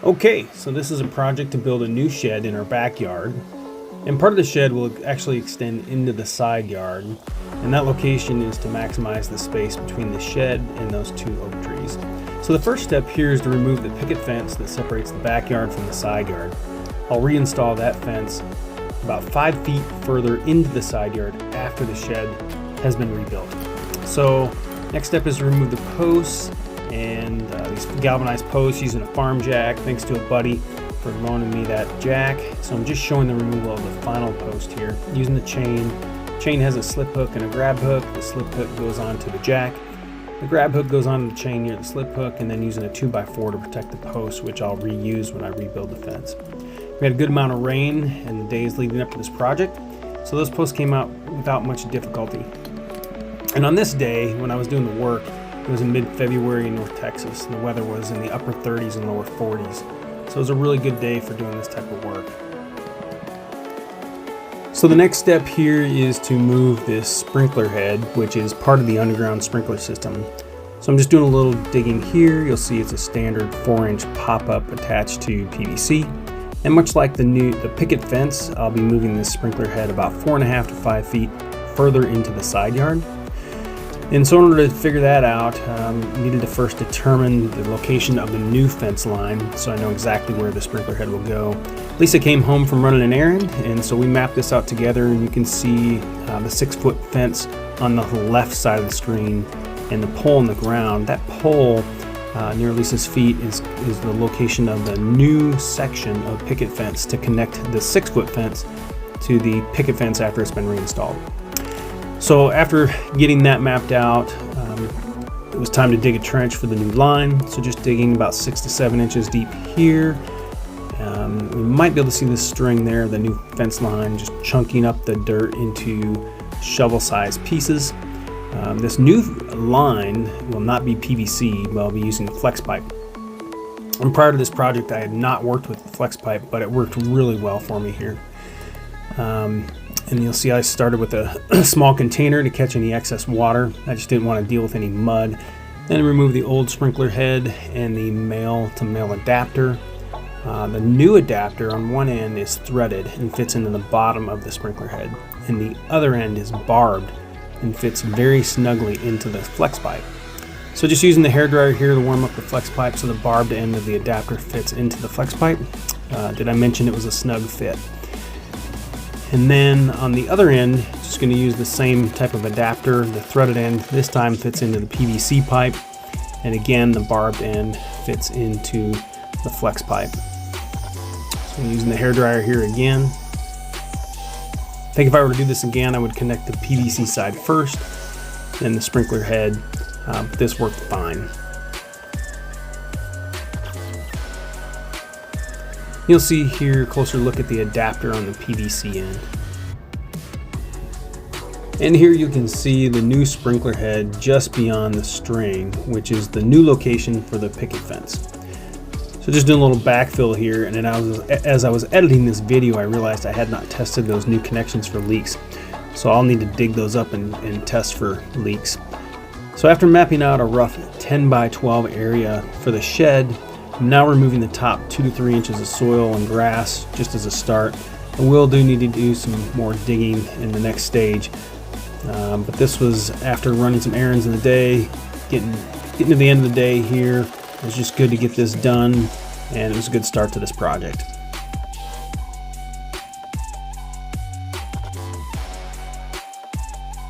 Okay, so this is a project to build a new shed in our backyard, and part of the shed will actually extend into the side yard, and that location is to maximize the space between the shed and those two oak trees. So the first step here is to remove the picket fence that separates the backyard from the side yard. I'll reinstall that fence about 5 feet further into the side yard after the shed has been rebuilt. So next step is to remove the posts and these galvanized posts using a farm jack, thanks to a buddy for loaning me that jack. So I'm just showing the removal of the final post here using the chain. The chain has a slip hook and a grab hook. The slip hook goes onto the jack. The grab hook goes onto the chain near the slip hook, and then using a 2x4 to protect the post, which I'll reuse when I rebuild the fence. We had a good amount of rain in the days leading up to this project, so those posts came out without much difficulty. And on this day, when I was doing the work, it was in mid-February in North Texas, and the weather was in the upper 30s and lower 40s. So it was a really good day for doing this type of work. So the next step here is to move this sprinkler head, which is part of the underground sprinkler system. So I'm just doing a little digging here. You'll see it's a standard 4-inch pop-up attached to PVC. And much like the picket fence, I'll be moving this sprinkler head about 4.5 to 5 feet further into the side yard. And so in order to figure that out, I needed to first determine the location of the new fence line so I know exactly where the sprinkler head will go. Lisa came home from running an errand, and so we mapped this out together, and you can see the 6-foot fence on the left side of the screen and the pole in the ground. That pole near Lisa's feet is the location of the new section of picket fence to connect the 6-foot fence to the picket fence after it's been reinstalled. So after getting that mapped out, it was time to dig a trench for the new line. So just digging about 6 to 7 inches deep here. We might be able to see this string there, the new fence line, just chunking up the dirt into shovel-sized pieces. This new line will not be PVC, but I'll be using flex pipe. And prior to this project, I had not worked with flex pipe, but it worked really well for me here. And you'll see I started with a small container to catch any excess water. I just didn't want to deal with any mud. Then I removed the old sprinkler head and the male-to-male adapter. The new adapter on one end is threaded and fits into the bottom of the sprinkler head, and the other end is barbed and fits very snugly into the flex pipe. So just using the hairdryer here to warm up the flex pipe so the barbed end of the adapter fits into the flex pipe. Did I mention it was a snug fit? And then on the other end, just going to use the same type of adapter. The threaded end this time fits into the PVC pipe, and again the barbed end fits into the flex pipe. So I'm using the hairdryer here again. I think if I were to do this again, I would connect the PVC side first, then the sprinkler head. This worked fine. You'll see here a closer look at the adapter on the PVC end. And here you can see the new sprinkler head just beyond the string, which is the new location for the picket fence. So just doing a little backfill here, and then as I was editing this video, I realized I had not tested those new connections for leaks. So I'll need to dig those up and test for leaks. So after mapping out a rough 10 by 12 area for the shed, I'm now removing the top 2 to 3 inches of soil and grass just as a start. I will need to do some more digging in the next stage. But this was after running some errands in the day, getting to the end of the day here. It was just good to get this done, and it was a good start to this project.